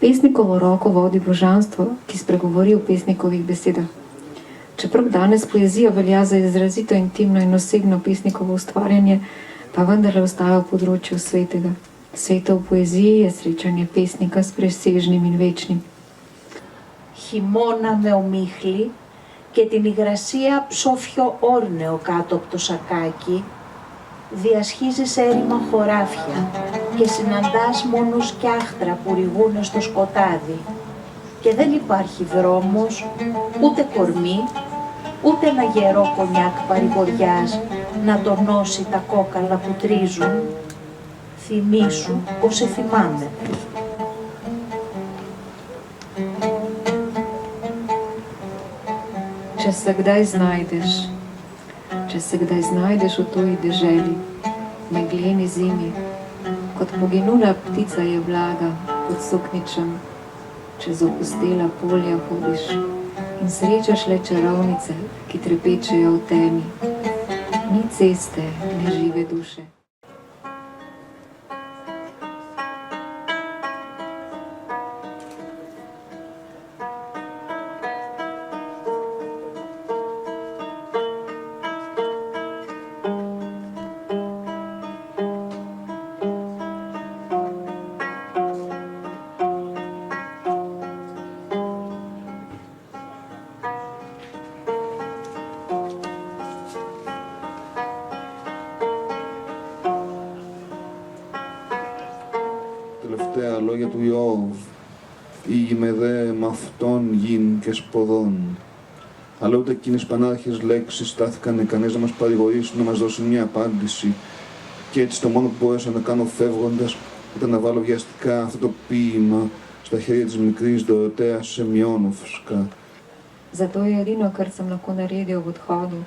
Pesnikovo roko vodi božanstvo, ki spregovori v pesnikovih besedah. Čeprav danes poezija velja za izrazito intimno in osebno pesnikovo ustvarjanje, pa vendarle ostaja v področju svetega. Sveto v poeziji je srečanje pesnika s presežnim in večnim. Χειμώνα με ομίχλη και την υγρασία ψόφιο όρνεο κάτω από το σακάκι, διασχίζει σε έρημα χωράφια και συναντάς μόνο σκιάχτρα που ρηγούνε στο σκοτάδι και δεν υπάρχει δρόμος, ούτε κορμί, ούτε ένα γερό κονιάκ παρηγοριάς να τονώσει τα κόκαλα που τρίζουν. Θυμήσου πως σε θυμάμαι. Če se kdaj znajdeš v tuji deželi, megleni zimi, kot poginula ptica je vlaga pod sukničem, čez opustela polja hodiš in srečaš le čarovnice, ki trepečejo v temi. Ni ceste, ne žive duše. Τελευταία λόγια του Ιώβ, ήγημε δε μ' αυτόν γην και σποδών. Αλλά ούτε εκείνες πανάρχες λέξεις στάθηκαν κανείς να μας παρηγορήσουν, να μας δώσουν μια απάντηση. Και έτσι το μόνο που μπόρεσα να κάνω φεύγοντας ήταν να βάλω βιαστικά αυτό το ποίημα στα χέρια της μικρής Δωροτέας Σεμιόνοφσκα. Zato je edino, kar sem lahko naredil v odhodu,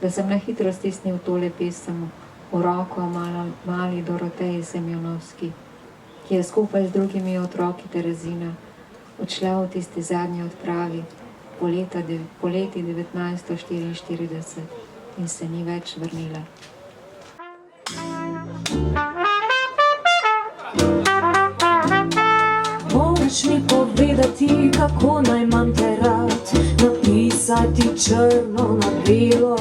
da sem na hitro stisnil tole pesem v roko mali Doroteji Semjonovski, ki je skupaj z drugimi otroki Terezina odšla v tisti zadnji odpravi poleti 1944 in se ni več vrnila. Moraš mi povedati, kako naj imam te rad, napisati črno na belo.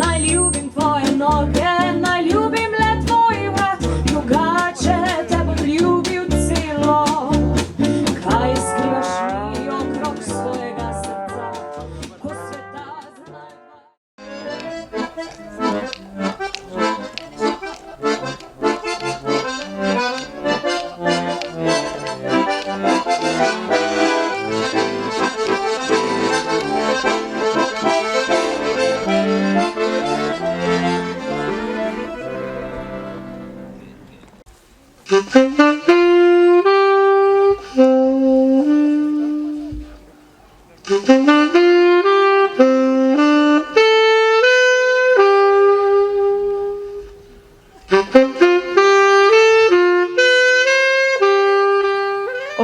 Naj ljubim tvoje noge, naj ljubim le tvoj vrat, drugače te bom ljubil celo. Kaj skrivaš mi okrog svojega srca, ko sveta znajva?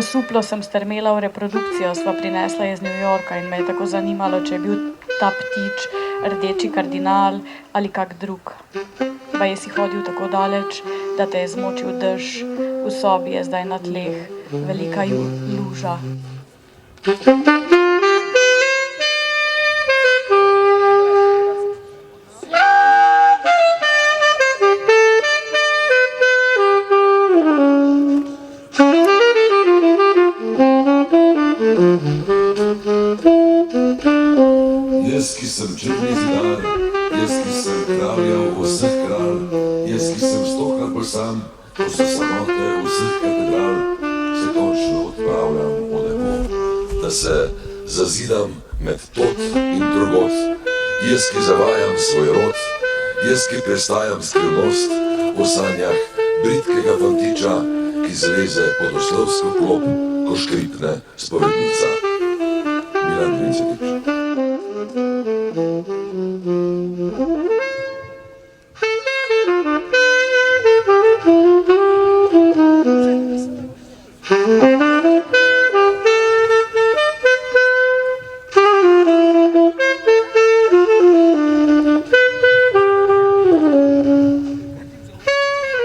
Osuplo sem strmela v reprodukcijo, sva prinesla iz New Yorka in me je tako zanimalo, če je bil ta ptič rdeči kardinal ali kak drug. Baje si hodil tako daleč, da te je zmočil dež, v sobi je zdaj na tleh velika luža. Jaz, ki sem črni zidar, jaz, ki sem kraljev vseh kralj, jaz, ki sem stokrat bolj sam, ko so samote vseh katedral, se končno odpravljam v nebo, da se zazidam med tot in drugot. Jaz, ki zavajam svoj rod, jaz, ki prestajam skrivnost v sanjah britkega fantiča, ki zleze pod oslovsko klop, ko škripne spovednica. Milan Vincetič.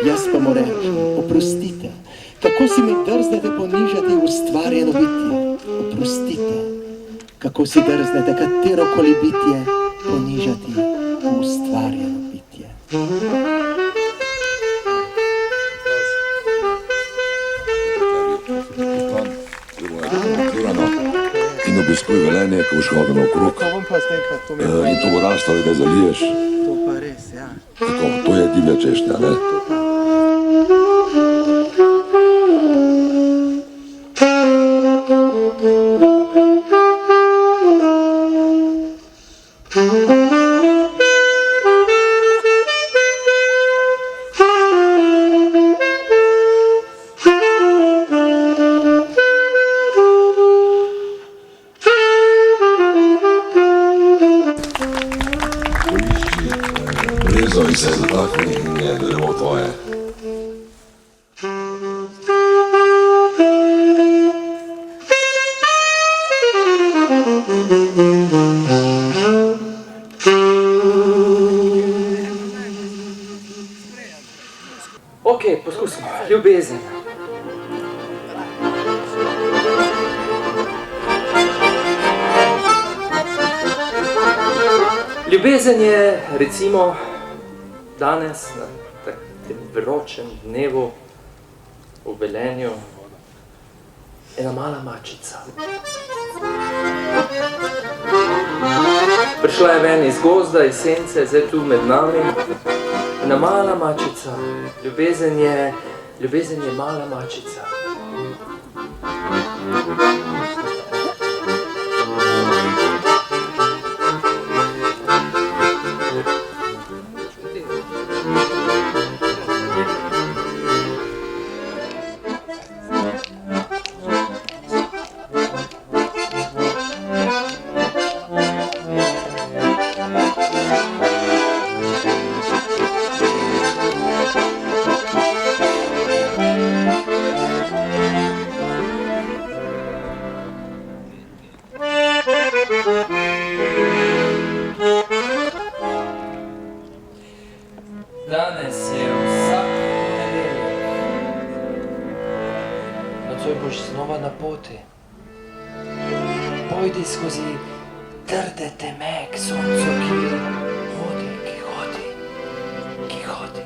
jaz pa mu rečem, oprostite, kako si mi drznete ponižati ustvarjeno bitje? Oprostite, kako si drznete katerokoli bitje ponižati ustvarjeno bitje? In obiskuj Velenje, ko boš hodil naokrog. In to bo rastalo, da zaliješ. To pa res, ja. Tako, to je divja češnja, ne? Rezo in se zatakni in je drevo tvoje. Ok, poskusimo. Ljubezen. Ljubezen je, recimo, danes na tem vročem dnevu v Velenju ena mala mačica. Prišla je ven iz gozda, iz sence, zdaj tu med nami. Ena mala mačica. Ljubezen je mala mačica. Danes je vsak ponedeljek. Nocoj boš znova na poti. Pojdi skozi trde teme k soncu, ki hodi, ki hodi, ki hodi.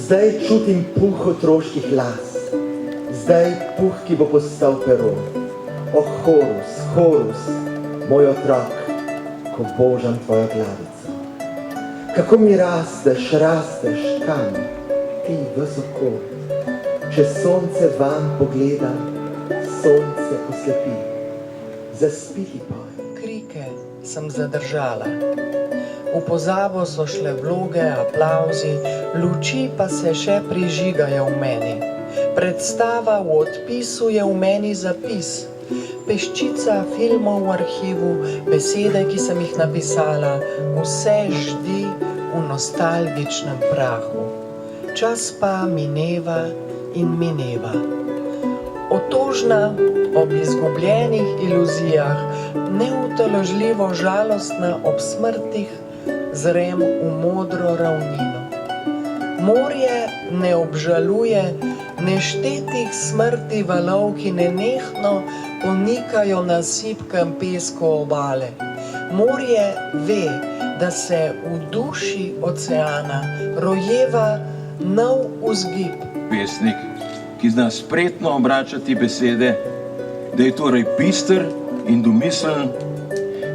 Zdaj čutim puh otroških las, zdaj puh, ki bo postal pero. Oh, Horus, Horus, moj otrok, ko božam tvojo glavico. Kako mi rasteš, rasteš, kam, ti visoko. Če sonce vam pogleda, sonce oslepi. Zaspiti poj. Krike sem zadržala. V pozabo so šle vloge, aplavzi, luči pa se še prižigajo v meni. Predstava v odpisu je v meni zapis. Peščica filmov v arhivu, besede, ki sem jih napisala, vse ždi v nostalgičnem prahu. Čas pa mineva in mineva. Otožna ob izgubljenih iluzijah, neutoložljivo žalostna ob smrtih, zrem v modro ravnino. Morje ne obžaluje neštetih smrti valov, ki nenehno ponikajo na sipkem pesku obale. Morje ve, da se v duši oceana rojeva nov vzgib. Pesnik, ki zna spretno obračati besede, da je torej bister in domislen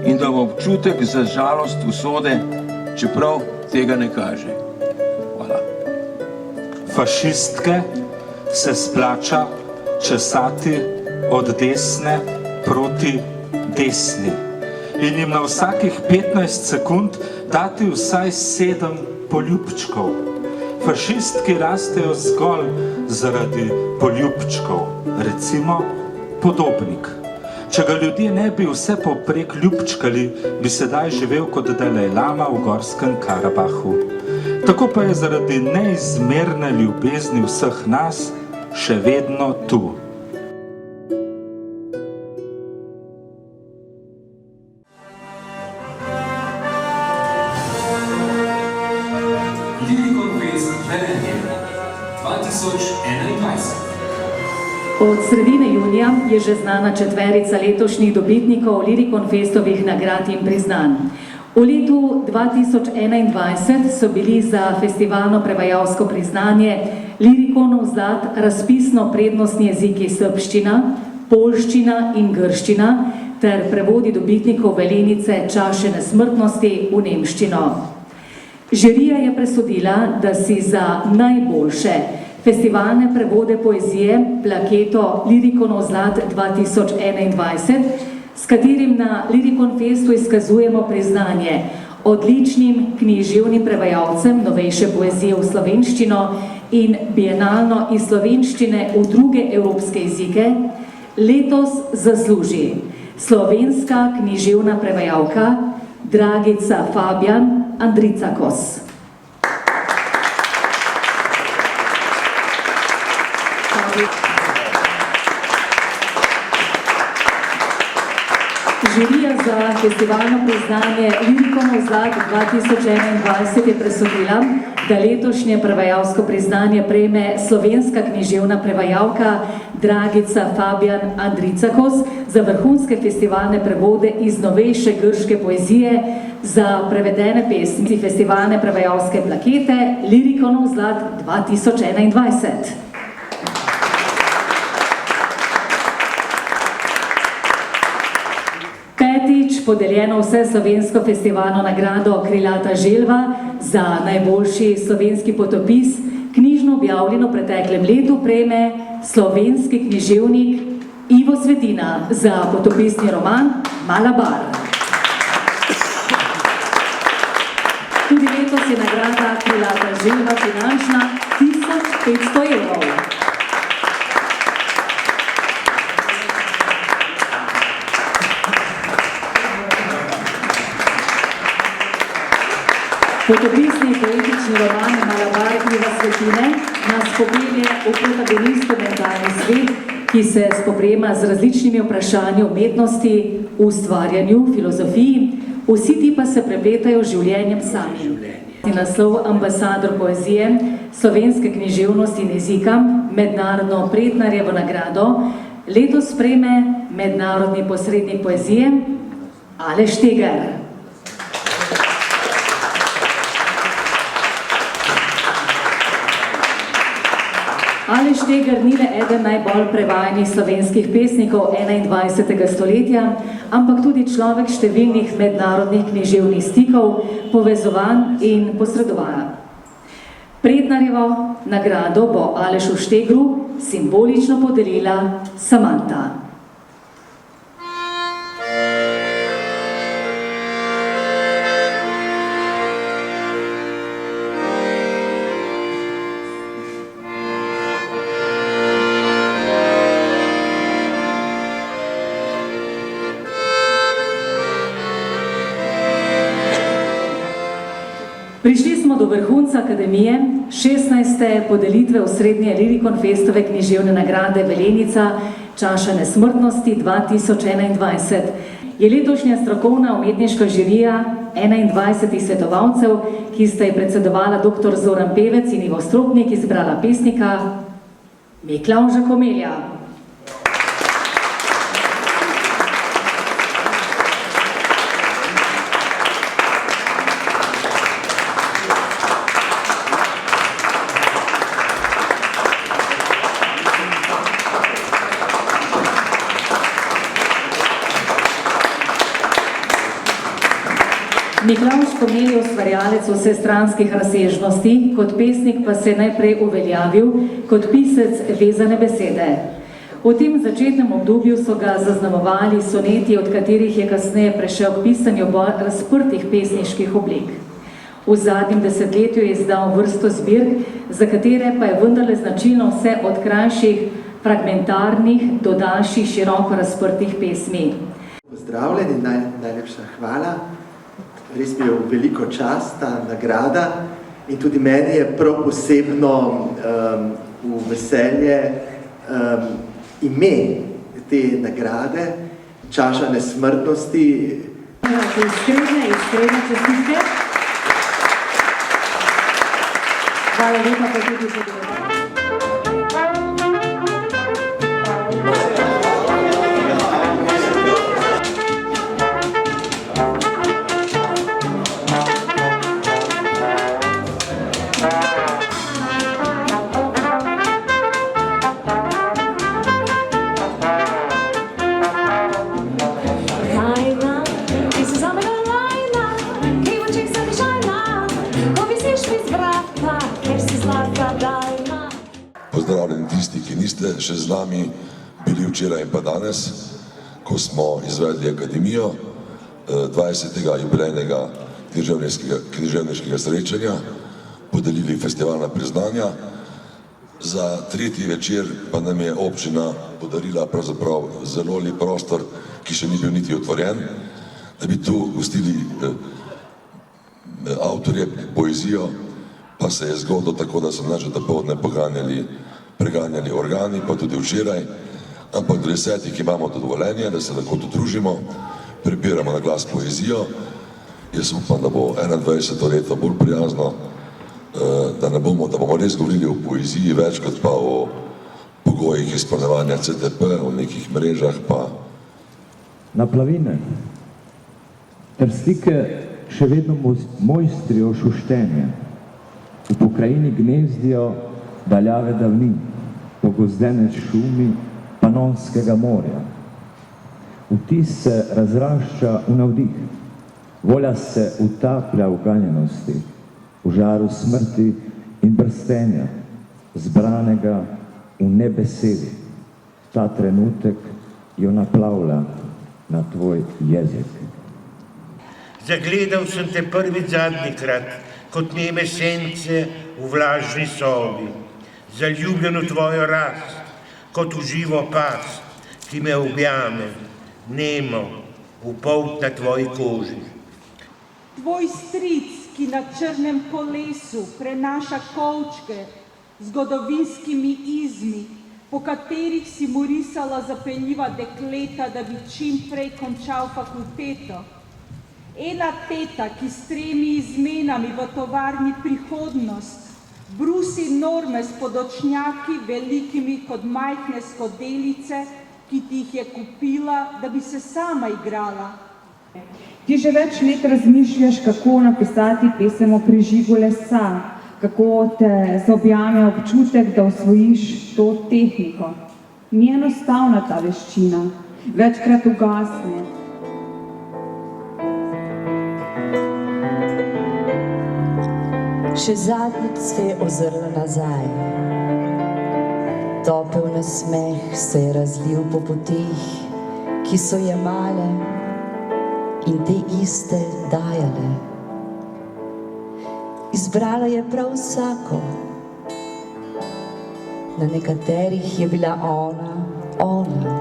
in da ima občutek za žalost usode, čeprav tega ne kaže. Hvala. Fašistke se splača česati od desne proti desni. in jim na vsakih 15 sekund dati vsaj 7 poljubčkov. Fašistki rastejo zgolj zaradi poljubčkov, recimo Podobnik. Če ga ljudje ne bi vse poprek ljubčkali, bi sedaj živel kot Dalaj Lama v Gorskem Karabahu. Tako pa je zaradi neizmerne ljubezni vseh nas še vedno tu. Od sredine junija je že znana četverica letošnjih dobitnikov Lirikonfestovih nagrad in priznanj. V letu 2021 so bili za festivalno prevajalsko priznanje Lirikonov zlat razpisno prednostni jeziki srbščina, poljščina in grščina ter prevodi dobitnikov velenice čaše nesmrtnosti v nemščino. Žirija je presodila, da si za najboljše festivalne prevode poezije plaketo Lirikonov zlat 2021, s katerim na Lirikonfestu izkazujemo priznanje odličnim književnim prevajalcem novejše poezije v slovenščino in bienalno iz slovenščine v druge evropske jezike, letos zasluži slovenska književna prevajalka Dragica Fabijan Andricakos. Žirija za festivalno priznanje Lirikonov zlat 2021 je presodila, da letošnje prevajalsko priznanje prejme slovenska književna prevajalka Dragica Fabijan Andricakos za vrhunske festivalne prevode iz novejše grške poezije za prevedene pesmi festivalne prevajalske plakete Lirikonov zlat 2021. Petič podeljeno vse slovensko festivalno nagrado Krilata želva za najboljši slovenski potopis, knjižno objavljeno v preteklem letu prejme slovenski književnik Ivo Svetina za potopisni roman Malabar. Tudi letos je nagrada Krilata želva finančna 1500 evrov. Potopisni poetični roman Malabar Iva Svetine nas popelje v protagonistov mentalni svet, ki se spoprijema z različnimi vprašanji umetnosti, ustvarjanju, filozofiji, vsi ti pa se prepletajo z življenjem samim. Naslov ambasador poezije, slovenske književnosti in jezika, mednarodno Pretnarjevo nagrado, letos prejme mednarodni posrednik poezije Aleš Teger. Aleš Teger ni le eden najbolj prevajanih slovenskih pesnikov 21. stoletja, ampak tudi človek številnih mednarodnih književnih stikov, povezovanj in posredovanj. Pretnarjevo nagrado bo Alešu Štegru simbolično podelila Samanta. Prišli smo do vrhunca akademije, 16. podelitve osrednje Lirikonfestove književne nagrade Velenica čaša nesmrtnosti 2021. Je letošnja strokovna umetniška žirija 21 svetovalcev, ki sta ji predsedovala dr. Zoran Pevec in Ivo Stropnik, izbrala pesnika Miklavža Komelja. Miklavž Komelj je ustvarjalec vsestranskih razsežnosti, kot pesnik pa se je najprej uveljavil kot pisec vezane besede. V tem začetnem obdobju so ga zaznamovali soneti, od katerih je kasneje prešel k pisanju bolj razprtih pesniških oblik. V zadnjem desetletju je izdal vrsto zbirk, za katere pa je vendarle značilno vse od krajših fragmentarnih do daljših široko razprtih pesmi. Pozdravljeni, najlepša hvala. Res mi je veliko čast ta nagrada in tudi meni je prav posebno v veselje ime te nagrade, čaša nesmrtnosti. Iskrene čestitke. Hvala lepa pa tudi za sodelovanje. Pozdravljeni tisti, ki niste še z nami bili včeraj in pa danes, ko smo izvedli akademijo 20. jubilejnega književniškega srečanja, podelili festivalna priznanja. Za tretji večer pa nam je občina podarila pravzaprav zelo lep prostor, ki še ni bil niti otvorjen, da bi tu gostili avtorje, poezijo, pa se je zgodilo tako, da so nas že dopoldne preganjali organi, pa tudi včeraj, ampak do 10. imamo to dovoljenje, da se lahko tu družimo, prebiramo na glas poezijo. Jaz upam, da bo 21. leto bolj prijazno, da bomo res govorili o poeziji več kot pa o pogojih izpolnjevanja CTP, o nekih mrežah pa. Naplavine ter slike še vedno mojstrijo šuštenje. V pokrajini gnezdijo daljave davnin, pogozdene šumi Panonskega morja. Vtis se razrašča v navdih, volja se utaplja v ganjenosti, v žaru smrti in brstenja, zbranega v nebesedi. Ta trenutek jo naplavlja na tvoj jezik. Zagledal sem te prvič zadnjikrat, kot neme sence v vlažni sobi, zaljubljen v tvojo rast, kot v živo past, ki me objame, nemo, v polt na tvoji koži. Tvoj stric, ki na črnem kolesu prenaša kovčke z zgodovinskimi izmi, po katerih si mu risala zapeljiva dekleta, da bi čim prej končal fakulteto. Ena teta, ki s 3 izmenami v tovarni Prihodnost brusi norme s podočnjaki velikimi kot majhne skodelice, ki ti jih je kupila, da bi se sama igrala. Ti že več let razmišljaš, kako napisati pesem o prižigu lesa, kako te zaobjame občutek, da osvojiš to tehniko. Ni enostavna ta veščina, večkrat ugasne. Še zadnjič se je ozrla nazaj. Topel nasmeh se je razlil po poteh, ki so jemale in te iste dajale. Izbrala je prav vsako. Na nekaterih je bila ona.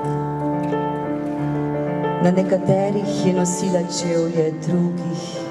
Na nekaterih je nosila čevlje drugih.